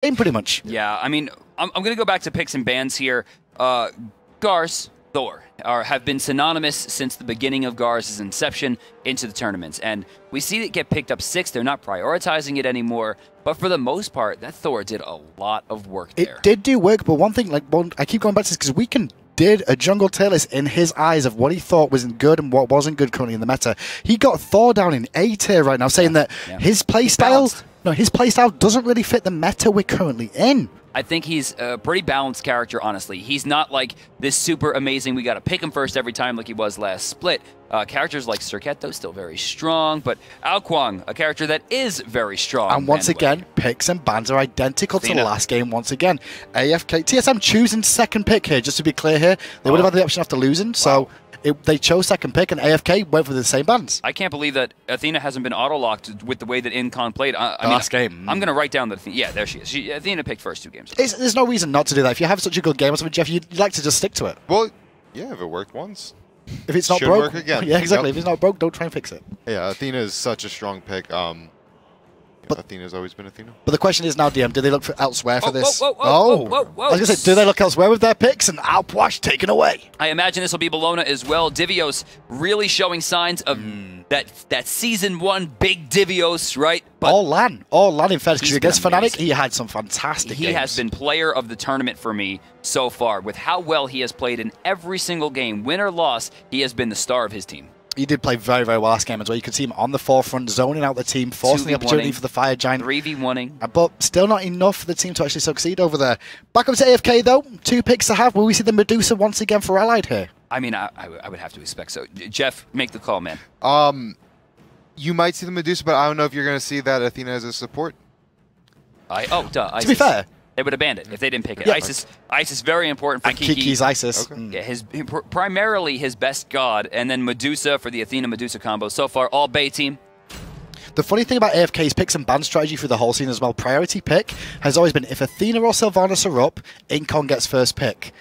game pretty much. Yeah, I mean, I'm going to go back to picks and bans here. Gars, Thor have been synonymous since the beginning of Gars' inception into the tournaments. And we see it get picked up 6. They're not prioritizing it anymore. But for the most part, that Thor did a lot of work there. It did do work, but one thing, I keep going back to this because Weekend did a jungle tier list in his eyes of what he thought was good and what wasn't good currently in the meta. He got Thor down in A tier right now, saying that his playstyle, his playstyle doesn't really fit the meta we're currently in. I think he's a pretty balanced character, honestly. He's not like this super amazing, we got to pick him first every time like he was last split. Characters like Circetto, still very strong, but Aokwang, a character that is very strong. And once again, picks and bans are identical to the last game once again. AFK, TSM choosing second pick here, just to be clear here. They would have had the option after losing, so they chose second pick, and AFK went for the same bans. I can't believe that Athena hasn't been auto-locked with the way that Incon played. Last game. I'm going to write down that. Yeah, there she is. Athena picked first 2 games. There's no reason not to do that. If you have such a good game or something, Jeff, you'd like to just stick to it. Well, yeah, if it worked once. If it's not Should broke, work again. Yeah, exactly. If it's not broke, don't try and fix it. Yeah, Athena is such a strong pick. But Athena's always been Athena. But the question is now, DM, do they look for elsewhere for this? Whoa. I was going to say, do they look elsewhere with their picks and Alpwash taken away? I imagine this will be Bologna as well. Divios really showing signs of that Season 1 big Divios, right? But all LAN in fact, because against Fnatic, he had some fantastic games. He has been player of the tournament for me so far. With how well he has played in every single game, win or loss, he has been the star of his team. He did play very, very well last game as well. You could see him on the forefront, zoning out the team, forcing the opportunity for the Fire Giant. 3v1ing. But still not enough for the team to actually succeed over there. Back up to AFK, though. 2 picks to have. Will we see the Medusa once again for Allied here? I mean, I would have to expect so. Jeff, make the call, man. You might see the Medusa, but I don't know if you're going to see that Athena as a support. To be fair, they would have banned it if they didn't pick it. Yeah. Isis very important for Kiki. Kiki's Isis. Okay. Yeah, primarily his best god, and then Medusa for the Athena-Medusa combo. So far, all Bay team. The funny thing about AFK's picks and ban strategy through the whole scene as well, priority pick has always been if Athena or Sylvanas are up, Incon gets first pick.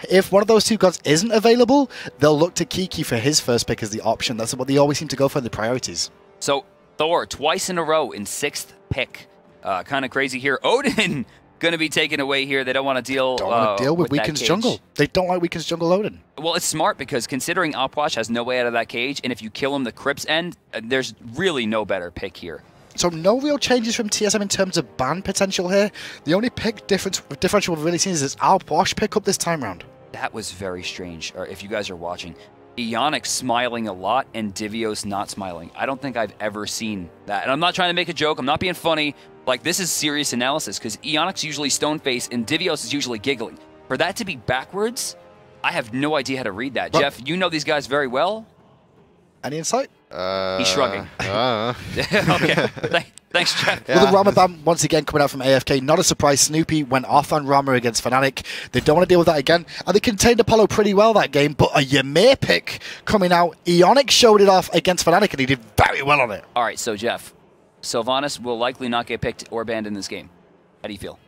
If one of those 2 gods isn't available, they'll look to Kiki for his first pick as the option. That's what they always seem to go for in the priorities. So, Thor, twice in a row in 6th pick. Kind of crazy here. Odin going to be taken away here. They don't want to deal with Weekend's jungle. They don't like Weekend's jungle Odin. Well, it's smart because considering Alpwash has no way out of that cage, and if you kill him the Crypt's end, there's really no better pick here. So no real changes from TSM in terms of ban potential here. The only pick differential we've really seen is this Alpwash pick up this time round. That was very strange, or if you guys are watching. Ionic smiling a lot and Divios not smiling. I don't think I've ever seen that. And I'm not trying to make a joke. I'm not being funny. Like, this is serious analysis because Ionic's usually stone face and Divios is usually giggling. For that to be backwards, I have no idea how to read that. Jeff, you know these guys very well. Any insight? He's shrugging. Okay. Thanks, Jeff. Well, the Ramadan once again coming out from AFK. Not a surprise. Snoopy went off on Rama against Fnatic. They don't want to deal with that again. And they contained Apollo pretty well that game. But a Ymir pick coming out. Ionic showed it off against Fnatic and he did very well on it. All right, so Jeff, Sylvanas will likely not get picked or banned in this game. How do you feel?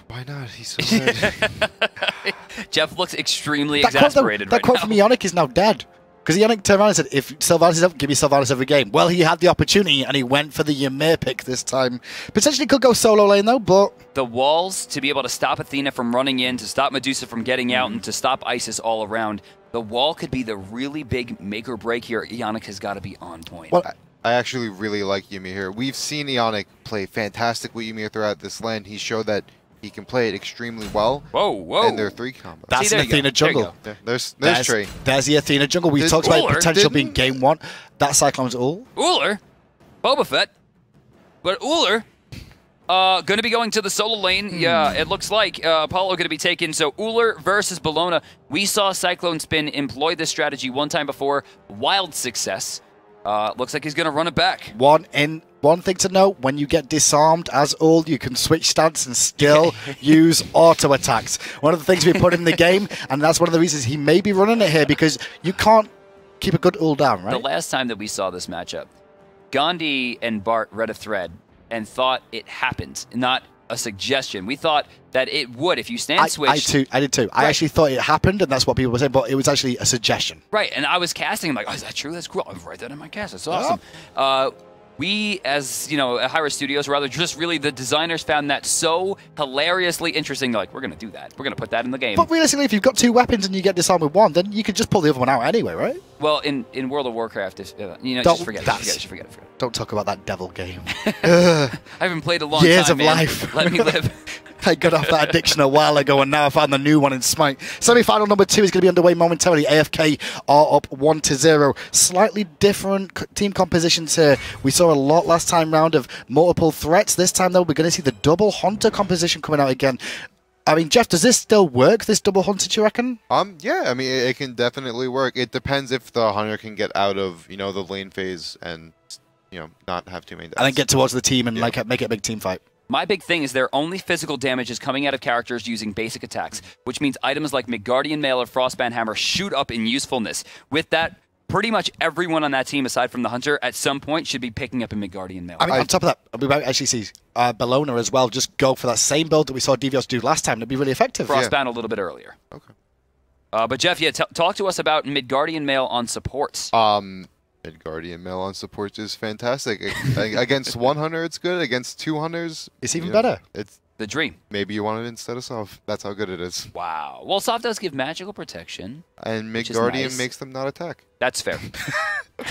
Why not? He's so good. Jeff looks extremely exasperated that quote from Ionic is now dead. Because Ionic turned around and said, if Sylvanas is up, give me Sylvanas every game. Well, he had the opportunity, and he went for the Ymir pick this time. Potentially could go solo lane, though, but... The walls, to be able to stop Athena from running in, to stop Medusa from getting out, and to stop Isis all around, the wall could be the really big make or break here. Ionic has got to be on point. Well, I actually really like Ymir here. We've seen Ionic play fantastic with Ymir throughout this lane. He showed that he can play it extremely well. Whoa. And their 3 combos. That's an Athena jungle. There's Trey. There's the Athena jungle. We talked about potential being game 1. That Cyclone's ult. Ullr? Boba Fett? But Ullr? Going to be going to the solo lane. Yeah, it looks like Apollo going to be taken. So Ullr versus Bologna. We saw Cyclone Spin employ this strategy one time before. Wild success. Looks like he's going to run it back. One thing to note, when you get disarmed as ult, you can switch stance and still use auto attacks. One of the things we put in the game, and that's one of the reasons he may be running it here, because you can't keep a good ult down, right? The last time that we saw this matchup, Gandhi and Bart read a thread and thought it happened, not a suggestion. We thought that it would if you stand switch. I did too. Right. I actually thought it happened, and that's what people were saying, but it was actually a suggestion. Right, and I was casting. I'm like, oh, is that true? That's cool. I'll write that in my cast. That's awesome. we, as you know, at Hi-Rez Studios, rather just really the designers found that so hilariously interesting. They're like, we're going to do that. We're going to put that in the game. But realistically, if you've got 2 weapons and you get disarmed with 1, then you could just pull the other one out anyway, right? Well, in World of Warcraft, if, you know, just forget it. Don't talk about that devil game. I haven't played a long Years time, of man. life. Let me live. I got off that addiction a while ago, and now I found the new one in Smite. Semi-final number 2 is going to be underway momentarily. AFK are up 1-0. Slightly different team compositions here. We saw a lot last time round of multiple threats. This time, though, we're going to see the double hunter composition coming out again. I mean, Jeff, does this still work, this double hunter, do you reckon? Yeah, I mean, it can definitely work. It depends if the hunter can get out of, you know, the lane phase and, you know, not have too many deaths. And then get towards the team and like make it a big team fight. My big thing is their only physical damage is coming out of characters using basic attacks, which means items like Midgardian Mail or Frostband Hammer shoot up in usefulness. With that, pretty much everyone on that team, aside from the Hunter, at some point should be picking up a Midgardian Mail. I mean, on top of that, we might actually see Bellona as well just go for that same build that we saw Devios do last time. That'd be really effective. Frostbound a little bit earlier. Okay. But Jeff, yeah, talk to us about Midgardian Mail on supports. Midgardian Mail on supports is fantastic. Against 1 hunter, it's good. Against 2 hunters, it's even better. It's the dream. Maybe you want it instead of Soft. That's how good it is. Wow. Well, Soft does give magical protection. And Midgardian makes them not attack. That's fair.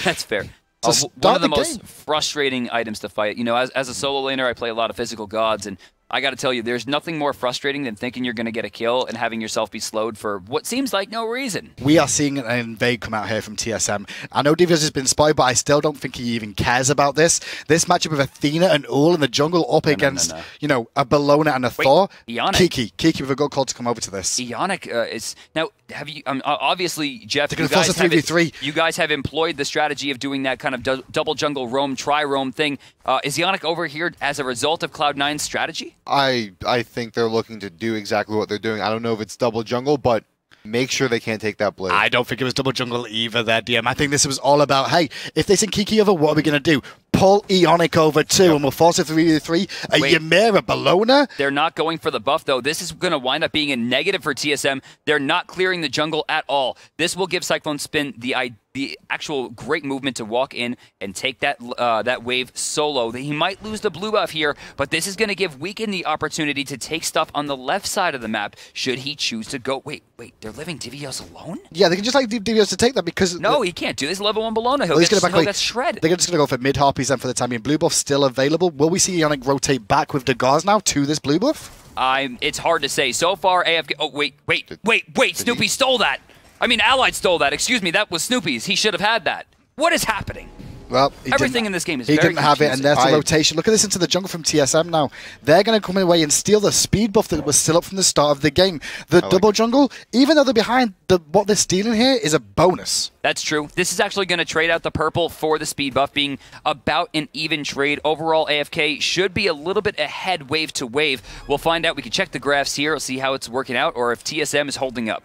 That's fair. So one of the most frustrating items to fight. You know, as a solo laner, I play a lot of physical gods, and I got to tell you, there's nothing more frustrating than thinking you're going to get a kill and having yourself be slowed for what seems like no reason. We are seeing an invade come out here from TSM. I know Devios has been spoiled, but I still don't think he even cares about this. This matchup with Athena and Ul in the jungle up against, you know, a Bellona and a Thor. Ionic. Kiki with a good call to come over to this. Ionic is... Now, have you... obviously, Jeff, you guys have employed the strategy of doing that kind of double jungle roam, tri-roam thing. Is Ionic over here as a result of Cloud9's strategy? I think they're looking to do exactly what they're doing. I don't know if it's double jungle, but make sure they can't take that blade. I don't think it was double jungle either there, DM. I think this was all about, hey, if they send Kiki over, what are we going to do? Pull Ionic over too, and we'll force it 3v3. A Ymir, a Bellona? They're not going for the buff, though. This is going to wind up being a negative for TSM. They're not clearing the jungle at all. This will give Cyclone Spin the actual great movement to walk in and take that that wave solo. He might lose the blue buff here, but this is going to give Weekend the opportunity to take stuff on the left side of the map should he choose to go. Wait, they're leaving Devios alone? Yeah, they can just like Devios to take that because... No, he can't do this. Level 1 Bellona. He'll get shredded. They're just going to go for mid-harpies then for the time being. Blue buff still available. Will we see Ionic rotate back with Dagars now to this blue buff? It's hard to say. So far, AFK... Oh, wait. Snoopy stole that. I mean, Allied stole that. Excuse me, that was Snoopy's. He should have had that. What is happening? Well, everything in this game is he very didn't have it, and there's the rotation. Look at this into the jungle from TSM now. They're going to come away and steal the speed buff that was still up from the start of the game. The double jungle, even though they're behind, what they're stealing here is a bonus. That's true. This is actually going to trade out the purple for the speed buff, being about an even trade. Overall, AFK should be a little bit ahead wave to wave. We'll find out. We can check the graphs here, see how it's working out, or if TSM is holding up.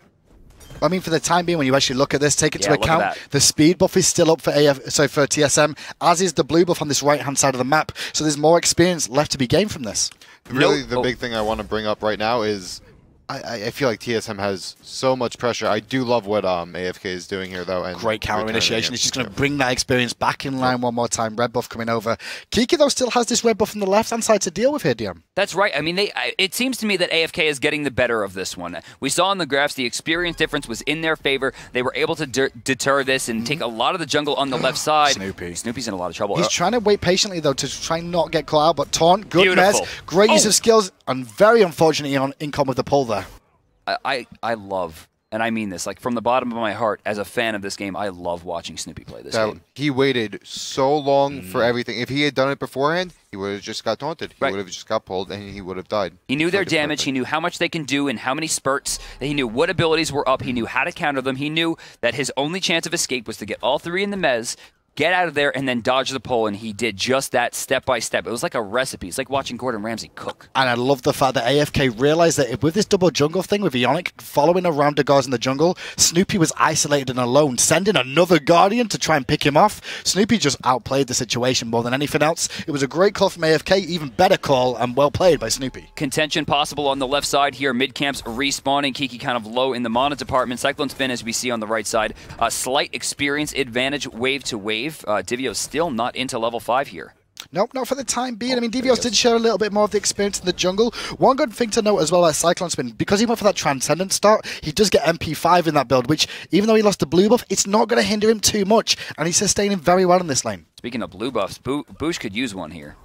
I mean, for the time being, when you actually look at this, take it to account, the speed buff is still up for for TSM, as is the blue buff on this right-hand side of the map. So there's more experience left to be gained from this. Really, the big thing I want to bring up right now is I feel like TSM has so much pressure. I do love what AFK is doing here, though. And great counter initiation. He's just going to bring that experience back in line one more time. Red buff coming over. Kiki, though, still has this red buff from the left-hand side to deal with here, DM. That's right. I mean, it seems to me that AFK is getting the better of this one. We saw in the graphs the experience difference was in their favor. They were able to deter this and take a lot of the jungle on the left side. Snoopy's in a lot of trouble. He's trying to wait patiently, though, to try and not get caught out. But Taunt, good mess, great use of skills, and very unfortunately on income with the pull there. I love, and I mean this, like from the bottom of my heart, as a fan of this game, I love watching Snoopy play this game. He waited so long for everything. If he had done it beforehand, he would have just got taunted. He would have just got pulled, and he would have died. He knew their damage. He knew how much they can do and how many spurts. He knew what abilities were up. He knew how to counter them. He knew that his only chance of escape was to get all three in the mez, get out of there, and then dodge the pull, and he did just that step by step. It was like a recipe. It's like watching Gordon Ramsay cook. And I love the fact that AFK realized that with this double jungle thing, with Ionic following around Dagars in the jungle, Snoopy was isolated and alone, sending another Guardian to try and pick him off. Snoopy just outplayed the situation more than anything else. It was a great call from AFK, even better call, and well played by Snoopy. Contention possible on the left side here. Mid-camps respawning. Kiki kind of low in the mana department. Cyclone Spin, as we see on the right side. A slight experience advantage wave to wave. wave. Divio's still not into level 5 here. Nope, not for the time being. I mean, Devios did share a little bit more of the experience in the jungle. One good thing to note as well about Cyclone Spin, because he went for that Transcendent start, he does get MP5 in that build, which, even though he lost the blue buff, it's not going to hinder him too much, and he's sustaining very well in this lane. Speaking of blue buffs, Boosh could use one here.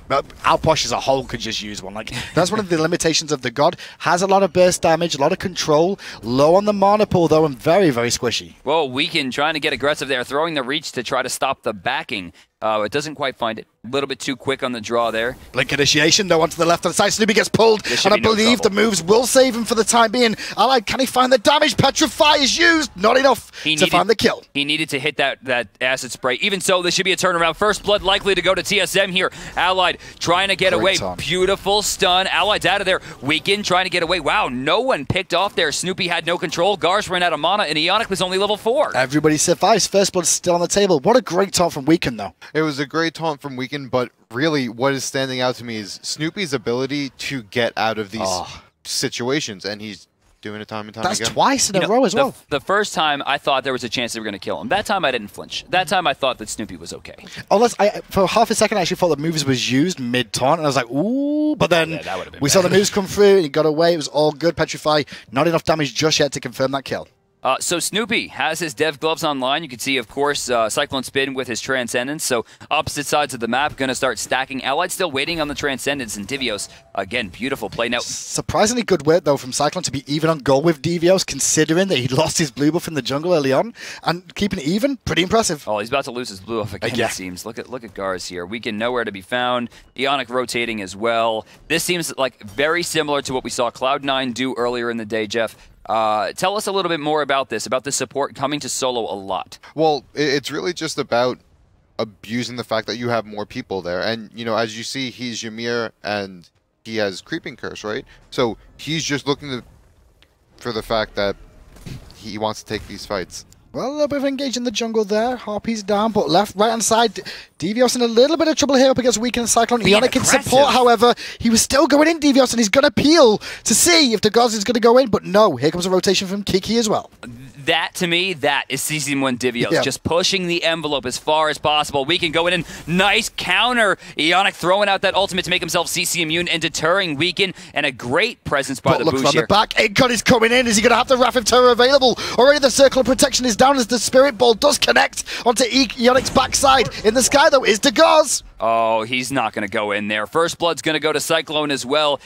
But Alposh as a whole could just use one. Like, that's one of the limitations of the god. Has a lot of burst damage, a lot of control, low on the mana pool though, and very, very squishy. Well, Weekend trying to get aggressive there, throwing the reach to try to stop the backing. It doesn't quite find it. A little bit too quick on the draw there. Blink initiation, though, onto the left-hand side. Snoopy gets pulled, and I believe the moves will save him for the time being. Allied, can he find the damage? Petrify is used. Not enough to find the kill. He needed to hit that acid spray. Even so, this should be a turnaround. First blood likely to go to TSM here. Allied trying to get away. Beautiful stun. Allied's out of there. Weekend trying to get away. Wow, no one picked off there. Snoopy had no control. Gars ran out of mana, and Ionic was only level 4. Everybody survives. First blood's still on the table. What a great taunt from Weekend, though. It was a great taunt from Weekend, but really what is standing out to me is Snoopy's ability to get out of these situations, and he's doing it time and time again. That's twice in a row as well. The first time I thought there was a chance they were going to kill him. That time I didn't flinch. That time I thought that Snoopy was okay. Unless for half a second I actually thought the moves was used mid-taunt, and I was like, ooh, but then we saw the moves come through, and he got away. It was all good. Petrify, not enough damage just yet to confirm that kill. So Snoopy has his dev gloves online. You can see, of course, Cyclone Spin with his Transcendence. So opposite sides of the map, going to start stacking. Allied still waiting on the Transcendence, and Divios, again, beautiful play. Now, surprisingly good work, though, from Cyclone to be even on goal with Divios, considering that he lost his blue buff in the jungle early on, and keeping it even, pretty impressive. Oh, he's about to lose his blue buff again, it seems. Look at Gars here. Weekend nowhere to be found. Ionic rotating as well. This seems like very similar to what we saw Cloud9 do earlier in the day, Jeff. Tell us a little bit more about this support coming to solo a lot. Well, it's really just about abusing the fact that you have more people there. And, you know, as you see, he's Ymir and he has Creeping Curse, right? So he's just looking for the fact that he wants to take these fights. Well, a little bit of engage in the jungle there. Harpy's down, but right-hand side, Devios in a little bit of trouble here up against Weekend and Cyclone. Ionic in support, however. He was still going in, Devios, and he's going to peel to see if the Gods is going to go in, but no. Here comes a rotation from Kiki as well. That, to me, that is Season 1 Divios. Just pushing the envelope as far as possible. Weekend going in. Nice counter. Ionic throwing out that ultimate to make himself CC immune and deterring Weekend, and a great presence by the Boosh on here. The back. Incon is coming in. Is he going to have the Wrath of Terror available? Already the Circle of Protection is down as the Spirit Ball does connect onto Ionic's backside. In the sky, though, is Dagaz. Oh, he's not going to go in there. First blood's going to go to Cyclone as well.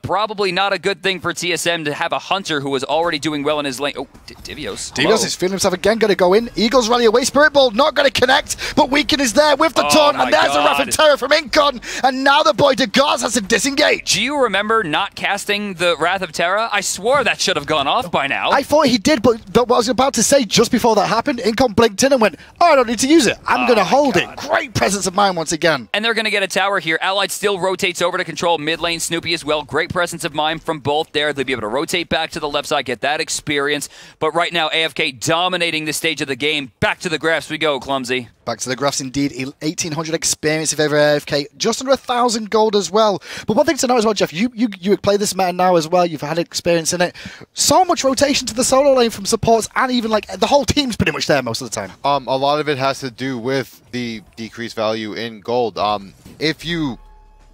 Probably not a good thing for TSM to have a Hunter who was already doing well in his lane. Oh, Divios. Divios is feeling himself again, going to go in. Eagles rally away. Spirit Ball not going to connect, but Weekend is there with the taunt, and there's the Wrath of Terror from Incon, and now the boy Dagaz has to disengage. Do you remember not casting the Wrath of Terror? I swore that should have gone off by now. I thought he did, but what I was about to say just before that happened, Incon blinked in and went, oh, I don't need to use it. I'm going to hold it. Great presence of mind once again. And they're going to get a tower here. Allied still rotates over to control mid lane. Snoopy as well. Great presence of mind from both there. They'll be able to rotate back to the left side, get that experience. But right now, AFK dominating this stage of the game. Back to the graphs we go, Clumsy. Back to the graphs indeed. 1,800 experience if ever AFK. Just under 1,000 gold as well. But one thing to know as well, Jeff, you play this meta now as well. You've had experience in it. So much rotation to the solo lane from supports, and even like the whole team's pretty much there most of the time. A lot of it has to do with the decreased value in gold. If you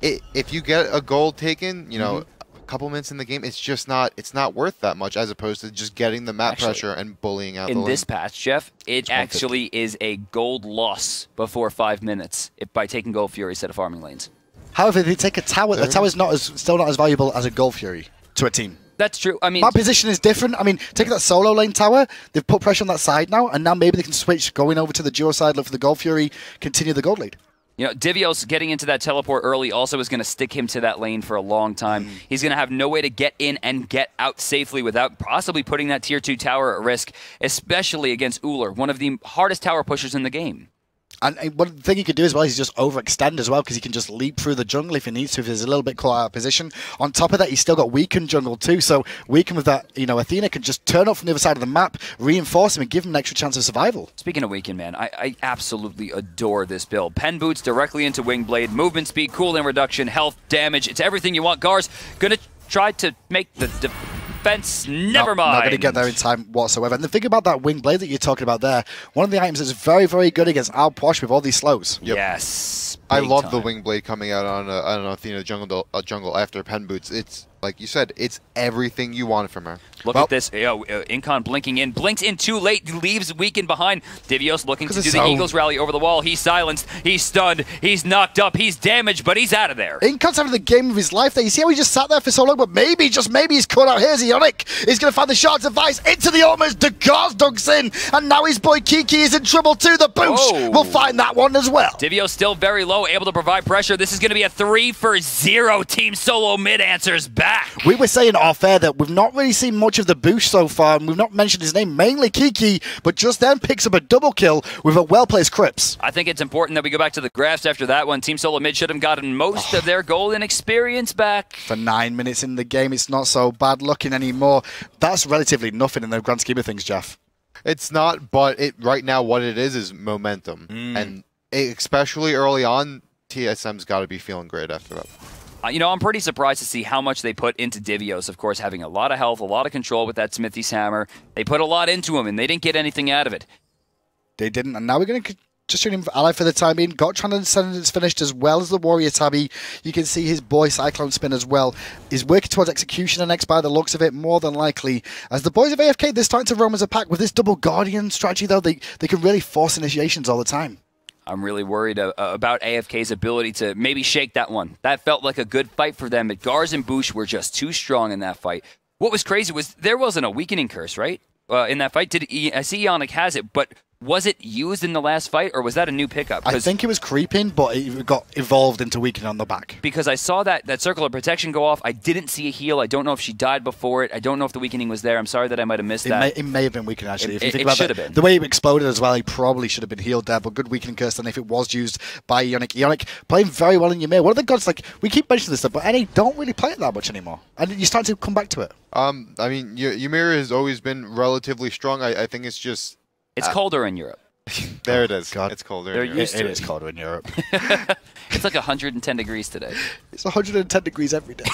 get a gold taken, you know, a couple minutes in the game, it's not worth that much, as opposed to just getting the map pressure and bullying out the lane. In this patch, Jeff, it actually is a gold loss before 5 minutes by taking Gold Fury instead of farming lanes. However, if you take a tower, the tower's still not as valuable as a Gold Fury to a team. That's true. I mean, my position is different. I mean, taking that solo lane tower, they've put pressure on that side now, and now maybe they can switch, going over to the duo side, look for the Gold Fury, continue the gold lead. You know, Divios getting into that teleport early also is going to stick him to that lane for a long time. He's going to have no way to get in and get out safely without possibly putting that tier 2 tower at risk, especially against Uller, one of the hardest tower pushers in the game. And one thing he could do as well is just overextend as well, because he can just leap through the jungle if he needs to, if there's a little bit caught out of position. On top of that, he's still got Weekend jungle too, so Weekend with that, you know, Athena can just turn up from the other side of the map, reinforce him, and give him an extra chance of survival. Speaking of Weekend, man, I absolutely adore this build. Pen boots directly into Wingblade, movement speed, cooldown reduction, health, damage. It's everything you want. Gars gonna try to make the defense. Never mind. Not going to get there in time whatsoever. And the thing about that wing blade that you're talking about there, one of the items that's very, very good against Al Posh with all these slows. Yep. Yes. I love the wing blade coming out on an Athena jungle after pen boots. It's, like you said, it's everything you wanted from her. Look at this. Incon blinking in. Blinks in too late. Leaves Weaken behind. Divios looking to do the Eagles rally over the wall. He's silenced. He's stunned. He's knocked up. He's damaged, but he's out of there. Incon's having the game of his life there. You see how he just sat there for so long, but maybe, just maybe, he's caught out. Here's Ionic. He's going to find the shards of ice into the ultimates. The Gars dunks in, and now his boy Kiki is in trouble too. The Boosh will find that one as well. Divios still very low, able to provide pressure. This is going to be a 3-for-0. Team Solo mid answers back. We were saying off air that we've not really seen much of the Boosh so far, and we've not mentioned his name, mainly Kiki, but just then picks up a double kill with a well-placed Crips. I think it's important that we go back to the graphs after that one. Team Solo mid should have gotten most of their golden experience back. For 9 minutes in the game, it's not so bad looking anymore. That's relatively nothing in the grand scheme of things, Jeff. It's not, but right now what it is momentum. And especially early on, TSM's got to be feeling great after that. You know, I'm pretty surprised to see how much they put into Divios, of course, having a lot of health, a lot of control with that Smithy's hammer. They put a lot into him, and they didn't get anything out of it. They didn't, and now we're going to just shoot him for ally for the time being. Got Transcendence finished as well as the Warrior Tabby. You can see his boy Cyclone Spin as well. He's working towards Executioner next by the looks of it, more than likely. As the boys of AFK, they're starting to roam as a pack. With this double Guardian strategy, though, they can really force initiations all the time. I'm really worried about AFK's ability to maybe shake that one. That felt like a good fight for them, but Gars and Boosh were just too strong in that fight. What was crazy was there wasn't a weakening curse, right? In that fight, I see Ionic has it, but was it used in the last fight, or was that a new pickup? I think it was creeping, but it got evolved into weakening on the back. Because I saw that circle of protection go off. I didn't see a heal. I don't know if she died before it. I don't know if the weakening was there. I'm sorry that I might have missed that. It may have been weakening, actually. If you think it about should have been. The way it exploded as well, he probably should have been healed there, but good weakening curse then if it was used by Ionic. Ionic playing very well in Ymir. One of the gods, like, we keep mentioning this stuff, but NA don't really play it that much anymore. And you start to come back to it. I mean, Ymir has always been relatively strong. I think it's just... It's colder in Europe. There it is. God. It's colder. They're used to it. It is colder in Europe. It's like 110 degrees today. It's 110 degrees every day.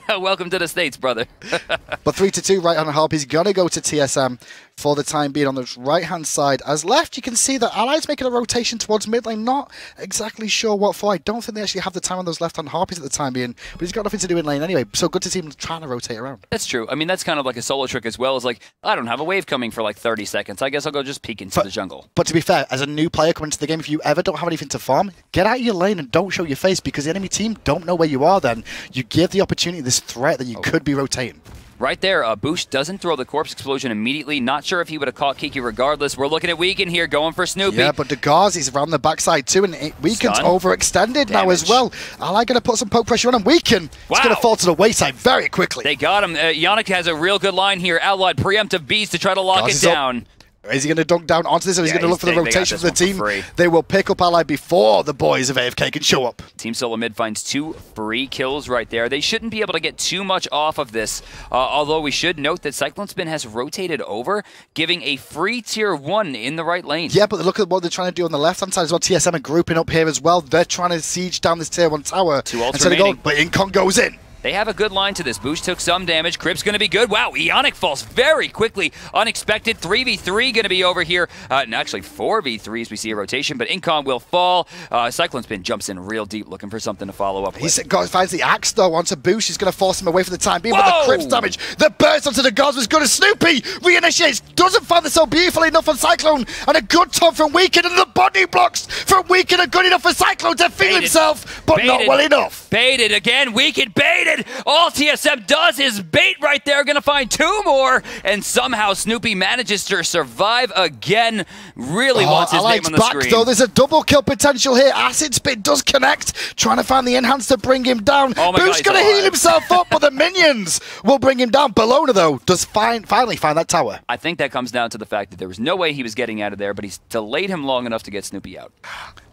Welcome to the States, brother. But 3-2 right on Harp. He's going to go to TSM for the time being on the right-hand side. As left, you can see that Allied's making a rotation towards mid lane. Not exactly sure what for. I don't think they actually have the time on those left-hand Harpies at the time being, but he's got nothing to do in lane anyway. So good to see him trying to rotate around. That's true. I mean, that's kind of like a solo trick as well. As like, I don't have a wave coming for like 30 seconds. I guess I'll go just peek into the jungle. But to be fair, as a new player coming into the game, if you ever don't have anything to farm, get out of your lane and don't show your face, because the enemy team don't know where you are then. You give the opportunity, this threat that you could be rotating. Right there, Boosh doesn't throw the corpse explosion immediately. Not sure if he would have caught Kiki regardless. We're looking at Weaken here, going for Snoopy. Yeah, but the Gars is around the backside too, and Weaken's overextended now as well. Ally going to put some poke pressure on him. Weaken is going to fall to the wayside very quickly. They got him. Ionic has a real good line here. Outlawed preemptive beast to try to lock it down. Is he going to dunk down onto this, or is he going to look for the rotation of the team? They will pick up Ally before the boys of AFK can show up. Team Solo Mid finds 2 free kills right there. They shouldn't be able to get too much off of this, although we should note that Cyclone Spin has rotated over, giving a free tier 1 in the right lane. Yeah, but look at what they're trying to do on the left-hand side as well. TSM are grouping up here as well. They're trying to siege down this tier 1 tower. 2 ults remaining. But Incon goes in. They have a good line to this. Boosh took some damage. Crip's going to be good. Wow, Ionic falls very quickly. Unexpected. 3v3 going to be over here. And actually 4v3 as we see a rotation, but Incon will fall. Cyclone Spin jumps in real deep looking for something to follow up with. He finds the axe though onto Boosh. He's going to force him away for the time being. But the Crip's damage, the burst onto the Gods was good as Snoopy reinitiates. Doesn't find this so beautifully enough on Cyclone. And a good taunt from Weaken, and the body blocks from Weaken are good enough for Cyclone to feel himself, but not well enough. Baited again. Weaken baited. All TSM does is bait right there. Going to find 2 more. And somehow Snoopy manages to survive again. Really wants his name on the screen. Though there's a double kill potential here. Acid Spit does connect. Trying to find the enhance to bring him down. Who's going to heal himself up? But the minions will bring him down. Bellona, though, does finally find that tower. I think that comes down to the fact that there was no way he was getting out of there, but he's delayed him long enough to get Snoopy out.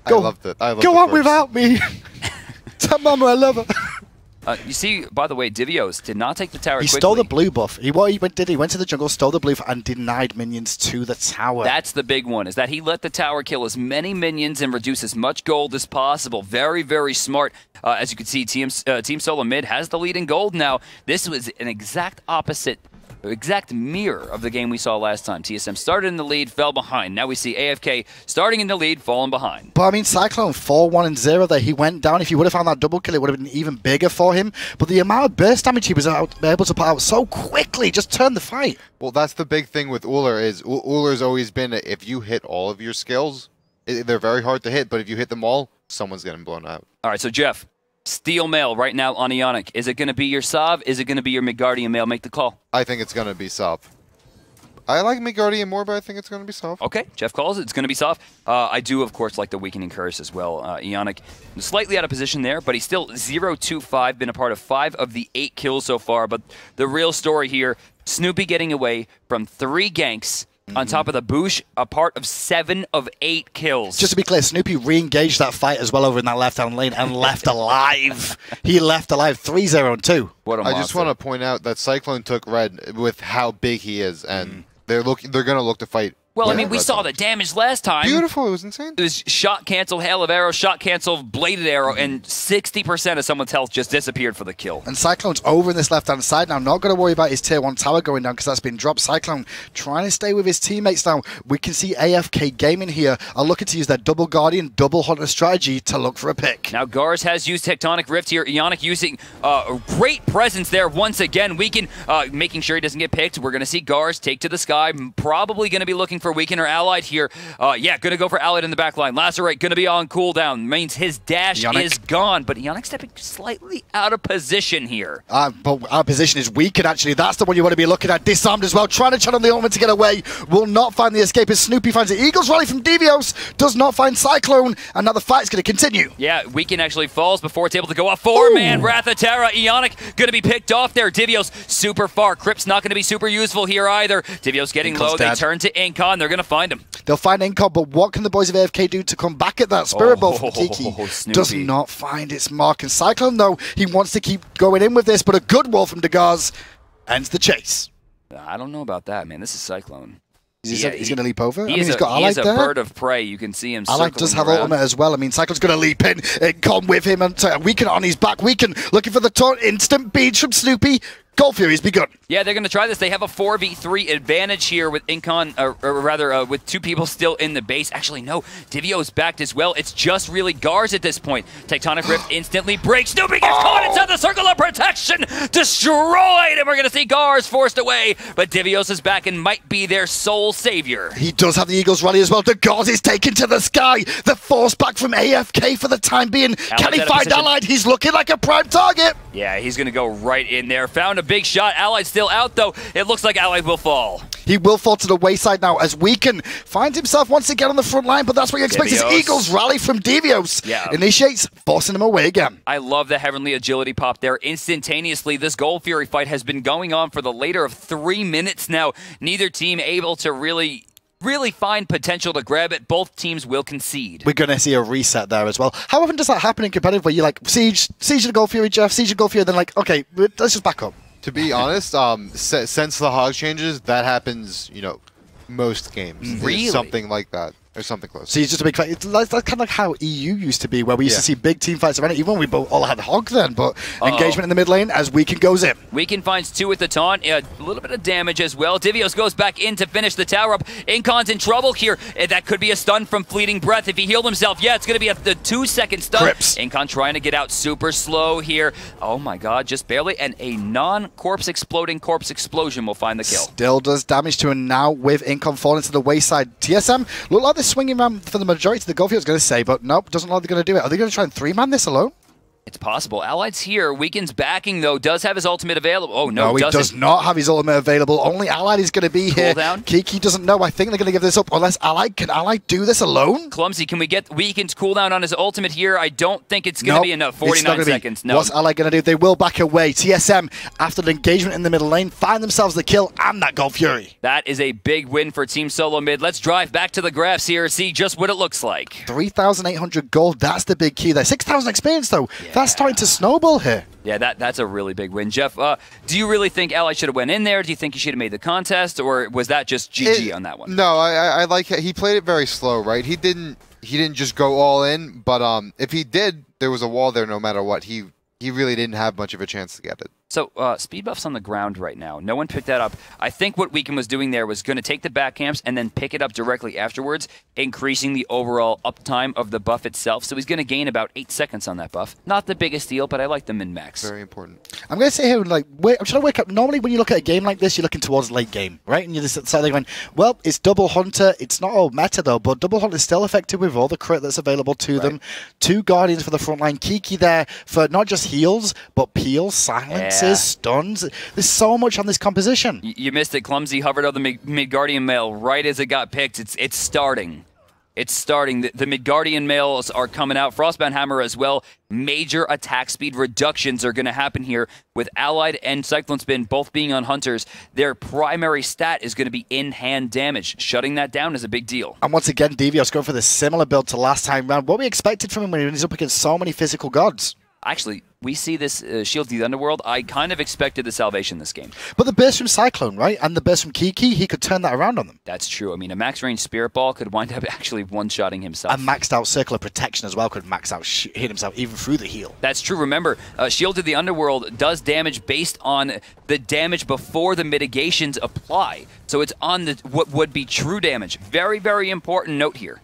I loved it. Go on without me. Tell Mama I love her. You see, by the way, Divios did not take the tower quickly. He stole the blue buff. He went to the jungle, stole the blue, and denied minions to the tower. That's the big one, is that he let the tower kill as many minions and reduce as much gold as possible. Very, very smart. As you can see, Team Solo Mid has the lead in gold now. This was an exact opposite exact mirror of the game we saw last time. TSM started in the lead, fell behind. Now we see AFK starting in the lead, falling behind. But I mean, Cyclone 4-1-0 there. He went down. If he would have found that double kill, it would have been even bigger for him. But the amount of burst damage he was able to put out so quickly just turned the fight. Well, that's the big thing with Uller is Uller's always been, if you hit all of your skills, they're very hard to hit. But if you hit them all, someone's getting blown out. All right, so Jeff, Steel Mail right now on Ionic. Is it going to be your Sav? Is it going to be your Midgardian Mail? Make the call. I think it's going to be Sav. I like Midgardian more, but I think it's going to be Sav. Okay, Jeff calls it. It's going to be Sav. I do, of course, like the Weakening Curse as well. Ionic slightly out of position there, but he's still 0-2-5, been a part of 5 of the 8 kills so far. But the real story here, Snoopy getting away from 3 ganks. On top of the Boosh, a part of 7 of 8 kills. Just to be clear, Snoopy re-engaged that fight as well over in that left-hand lane and left alive. He left alive 3-0-2. What a I just want to point out that Cyclone took red with how big he is, and they're going to look to fight. Well, I mean, we saw the damage last time. Beautiful, it was insane. It was shot cancel, hail of arrow, shot cancel, bladed arrow, and 60% of someone's health just disappeared for the kill. And Cyclone's over in this left-hand side now. Not going to worry about his tier 1 tower going down because that's been dropped. Cyclone trying to stay with his teammates now. We can see AFK Gaming here are looking to use their double Guardian, double Hunter strategy to look for a pick. Now, Gars has used Tectonic Rift here. Ionic using a great presence there once again. Weaken, making sure he doesn't get picked. We're going to see Gars take to the sky. Probably going to be looking for Weaken or Allied here. Yeah, going to go for Allied in the back line. Lacerate going to be on cooldown. Means his dash is gone, but Ionic stepping slightly out of position here. But our position is Weaken, actually. That's the one you want to be looking at. Disarmed as well, trying to channel the ultimate to get away. Will not find the escape as Snoopy finds it. Eagles rally from Devios, does not find Cyclone, and now the fight's going to continue. Yeah, Weaken actually falls before it's able to go up. 4-man Wrath of Terra. Ionic going to be picked off there. Divios super far. Crypt's not going to be super useful here either. Divios getting low. They turn to Incon. They're going to find him. They'll find Incon, but what can the boys of AFK do to come back at that? Spirit Ball from Kiki does not find its mark. And Cyclone, though, he wants to keep going in with this, but a good wall from Degars ends the chase. I don't know about that, man. This is Cyclone. He's going to leap over. He's got Allied there. He is a bird of prey. You can see him Allied does have around. ultimate as well. I mean, Cyclone's going to leap in. Incon with him. And Weaken on his back. Weaken looking for the taunt. Instant beach from Snoopy. Goal Fury's begun. Yeah, they're going to try this. They have a 4v3 advantage here with Incon, or rather with 2 people still in the base. Actually, no. Divio's backed as well. It's just really Gars at this point. Tectonic Rift instantly breaks. Snoopy gets caught inside the circle of protection. Destroyed. And we're going to see Gars forced away. But Divios is back and might be their sole savior. He does have the Eagles rally as well. The Gars is taken to the sky. The force back from AFK for the time being. Can he find Allied? He's looking like a prime target. Yeah, he's going to go right in there. Found a big shot. Allied still out, though. It looks like Allied will fall. He will fall to the wayside now as Weaken finds himself once again on the front line, but that's what you expect. His Eagles rally from Devios. Initiates, forcing him away again. I love the Heavenly Agility pop there instantaneously. This Gold Fury fight has been going on for the later of 3 minutes now. Neither team able to really find potential to grab it. Both teams will concede. We're going to see a reset there as well. How often does that happen in competitive where you like siege the Gold Fury, Jeff, siege the Gold Fury, then like, okay, let's just back up? To be honest, since the hog changes, that happens, most games. Really? Something like that. Or something close. So he's just a big fight. That's kind of like how EU used to be, where we used to see big team fights around it, even when we both all had Hog then, but engagement in the mid lane as Weaken goes in. Weaken finds 2 with the taunt, a little bit of damage as well. Divios goes back in to finish the tower up. Incon's in trouble here. That could be a stun from Fleeting Breath. If he healed himself, yeah, it's going to be the 2-second stun. Crips. Incon trying to get out super slow here. Oh my god, just barely. And a non-corpse exploding corpse explosion will find the kill. Still does damage to him now with Incon falling to the wayside. TSM look like they're swinging around for the majority of the Gold Fury, I was going to say, but nope, doesn't look like they're going to do it. Are they going to try and 3-man this alone? It's possible. Allied's here. Weaken's backing, though. Does have his ultimate available. Oh, no, he does not have his ultimate available. Only Allied is going to be here. Cooldown. Kiki doesn't know. I think they're going to give this up. Unless Allied, can Allied do this alone? Clumsy, can we get Weaken's cooldown on his ultimate here? I don't think it's going to be enough. 49 seconds. No. What's Allied going to do? They will back away. TSM, after the engagement in the middle lane, find themselves the kill and that Gold Fury. That is a big win for Team Solo Mid. Let's drive back to the graphs here, see just what it looks like. 3,800 gold. That's the big key there. 6,000 experience, though. Yeah. That's starting to snowball here. Yeah, that's a really big win. Jeff, do you really think Allied should have went in there? Do you think he should have made the contest? Or was that just GG on that one? No, I like it. He played it very slow, right? He didn't just go all in, but if he did, there was a wall there no matter what. He really didn't have much of a chance to get it. So, speed buff's on the ground right now. No one picked that up. I think what Weekend was doing there was going to take the back camps and then pick it up directly afterwards, increasing the overall uptime of the buff itself. So he's going to gain about 8 seconds on that buff. Not the biggest deal, but I like the min-max. Very important. I'm going to say here, like, I'm trying to wake up. Normally, when you look at a game like this, you're looking towards late game, right? And you're just sort of going, well, it's double hunter. It's not all meta, though, but double hunter is still effective with all the crit that's available to them. 2 guardians for the front line. Kiki there for not just heals, but peels, silences, stuns. There's so much on this composition. You missed it. Clumsy hovered over the Midgardian mail right as it got picked. It's starting. It's starting. The Midgardian mails are coming out. Frostbound Hammer as well. Major attack speed reductions are going to happen here with Allied and Cyclone Spin both being on Hunters. Their primary stat is going to be in-hand damage. Shutting that down is a big deal. And once again, Devios going for the similar build to last time round. What we expected from him when he's up against so many physical gods. Actually, we see this Shield to the Underworld. I kind of expected the Salvation this game. But the burst from Cyclone, right? And the burst from Kiki, he could turn that around on them. That's true. I mean, a max range Spirit Ball could wind up actually one-shotting himself. And maxed out Circle of Protection as well could max out hit himself even through the heal. That's true. Remember, Shield to the Underworld does damage based on the damage before the mitigations apply. So it's on the what would be true damage. Very, very important note here.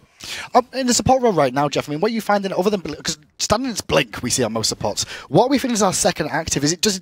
In the support role right now, Jeff, I mean, what are you finding other than... Because standing it's Blink we see on most supports. What are we feeling is our second active? Is it just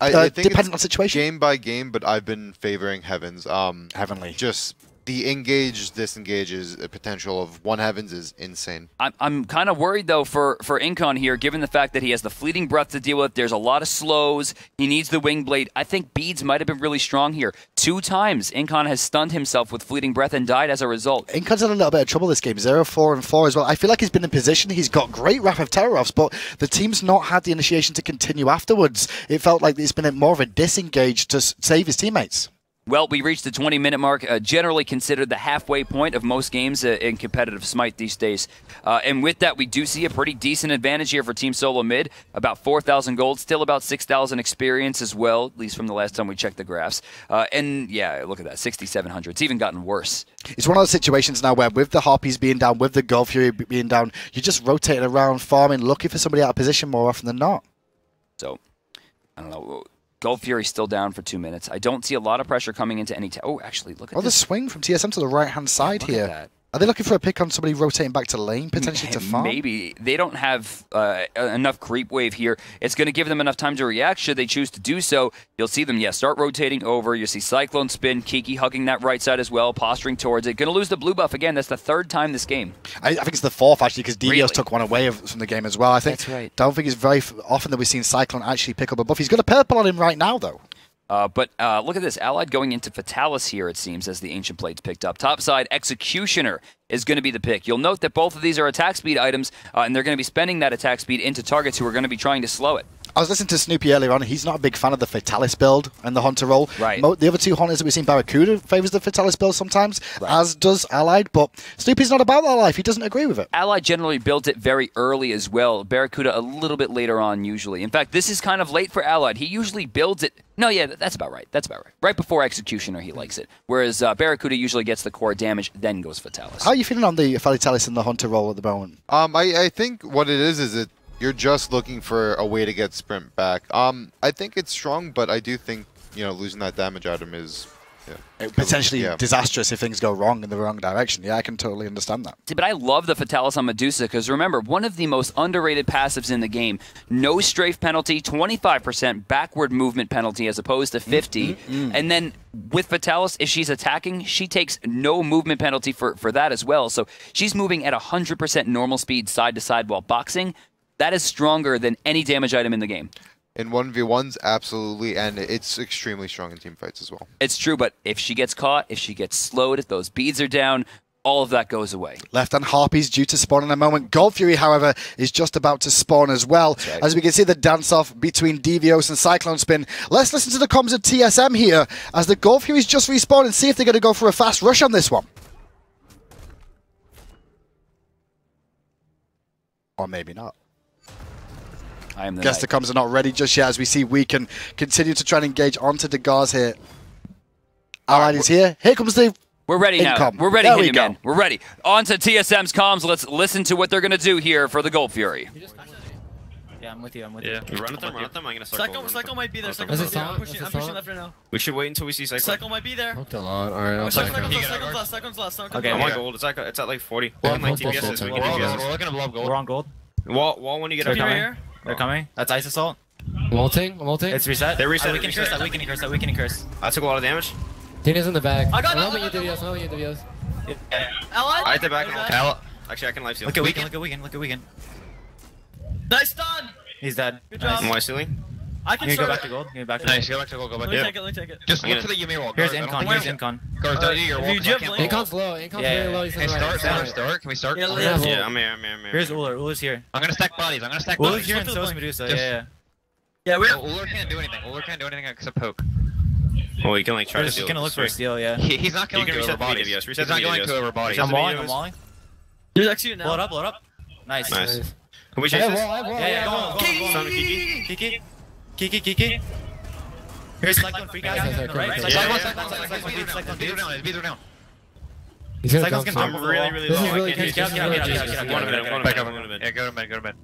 I think dependent on situation? Game by game, but I've been favoring Heavens. Heavenly. Just the engage, disengage is a potential of one Heavens is insane. I'm kind of worried, though, for Incon here, given the fact that he has the Fleeting Breath to deal with. There's a lot of slows. He needs the Wing Blade. I think Beads might have been really strong here. 2 times, Incon has stunned himself with Fleeting Breath and died as a result. Incon's in a little bit of trouble this game. 0-4 and 4 as well. I feel like he's been in position. He's got great Wrath of Terror-offs, but the team's not had the initiation to continue afterwards. It felt like it's been more of a disengage to save his teammates. Well, we reached the 20-minute mark, generally considered the halfway point of most games in competitive Smite these days. And with that, we do see a pretty decent advantage here for Team Solo Mid. About 4,000 gold, still about 6,000 experience as well, at least from the last time we checked the graphs. And yeah, look at that, 6,700. It's even gotten worse. It's one of those situations now where with the Harpies being down, with the Gold Fury being down, you're just rotating around, farming, looking for somebody out of position more often than not. So, I don't know. Gold Fury's still down for 2 minutes. I don't see a lot of pressure coming into any... Oh, actually, look at this. Oh, the swing from TSM to the right-hand side here. At that. Are they looking for a pick on somebody rotating back to lane, potentially to farm? Maybe. They don't have enough creep wave here. It's going to give them enough time to react should they choose to do so. You'll see them, start rotating over. You'll see Cyclone Spin, Kiki hugging that right side as well, posturing towards it. Going to lose the blue buff again. That's the 3rd time this game. I think it's the 4th, actually, because Devios took one away from the game as well. I think. That's right. Don't think it's very often that we've seen Cyclone actually pick up a buff. He's got a purple on him right now, though. But look at this. Allied going into Fatalis here, it seems, as the Ancient Plate's picked up. Topside, Executioner is going to be the pick. You'll note that both of these are attack speed items, and they're going to be spending that attack speed into targets who are going to be trying to slow it. I was listening to Snoopy earlier on. He's not a big fan of the Fatalis build and the Hunter role. Right. The other 2 Hunters that we've seen, Barracuda favours the Fatalis build sometimes, as does Allied. But Snoopy's not about that life. He doesn't agree with it. Allied generally built it very early as well. Barracuda a little bit later on, usually. In fact, this is kind of late for Allied. He usually builds it... No, yeah, that's about right. That's about right. Right before Executioner, he likes it. Whereas Barracuda usually gets the core damage, then goes Fatalis. How are you feeling on the Fatalis and the Hunter role at the moment? I think what it is that you're just looking for a way to get sprint back. I think it's strong, but I do think, losing that damage item is potentially disastrous if things go wrong in the wrong direction. Yeah, I can totally understand that. See, but I love the Fatalis on Medusa because remember, one of the most underrated passives in the game. No strafe penalty, 25% backward movement penalty as opposed to 50. And then with Fatalis, if she's attacking, she takes no movement penalty for that as well. So she's moving at 100% normal speed side to side while boxing. That is stronger than any damage item in the game. In 1v1s, absolutely, and it's extremely strong in team fights as well. It's true, but if she gets caught, if she gets slowed, if those beads are down, all of that goes away. Left-hand Harpies due to spawn in a moment. Gold Fury, however, is just about to spawn as well. Right. As we can see the dance-off between Devios and Cyclone Spin. Let's listen to the comms of TSM here as the Gold Fury's just respawned and see if they're going to go for a fast rush on this one. Or maybe not. Guess the comms are not ready just yet as we see we can continue to try and engage onto Degars here. Allied is here. Here comes the We're ready income. Now. We're ready, man. We're ready. On to TSM's comms. Let's listen to what they're going to do here for the Gold Fury. I'm with you. Yeah, run at them. I'm gonna circle. Cycle might be there. Cycle Is might it be there. I'm pushing left right now. We should wait until we see Cycle. Cycle might be there. Hooked a lot. Alright, Cycle's last. Okay, I'm on gold. It's at like 40. We're Like TPS. We're looking to blow up gold. We're on gold. Wall when you get They're up coming. here. They're coming. That's Ice Assault. I'm ulting. It's reset. They reset. That weakening curse. I took a lot of damage. Tina's in the back. I got I'm helping you, Divios. Allied? I hit the back and actually I can life steal. Look at weaken. Nice stun! He's dead. Good job. Am I stealing? I can Go start. back to gold. Go back to Nice, gold. go back to gold. Go back. Let me take it. Just look for the Ymir wall. Here's Incon. Guards, don't do your wall. Incon's low. Incon's very low. He's in the right. Start. Can we start? Yeah, Yeah, I'm here. Here's Uller. Uller's here. I'm gonna stack bodies. Uller's here and so is Medusa. Yeah. Yeah, we're. Uller can't do anything. Except poke. Well, you can like try We're to just steal. gonna look for a steal. Yeah. He's not killing You can two over reset the bodies. videos, He's reset the not going videos. two over bodies. I'm walling. There's execute now. Blow it up. Nice. Can we chase this? Yeah. Go. Kiki. Here's Cyclone free guys on the right. Cyclone down. He's gonna Cyclone's dump gonna some. I'm really This low. is really I can't good. chase Get out. this. One minute. Yeah, go to mid.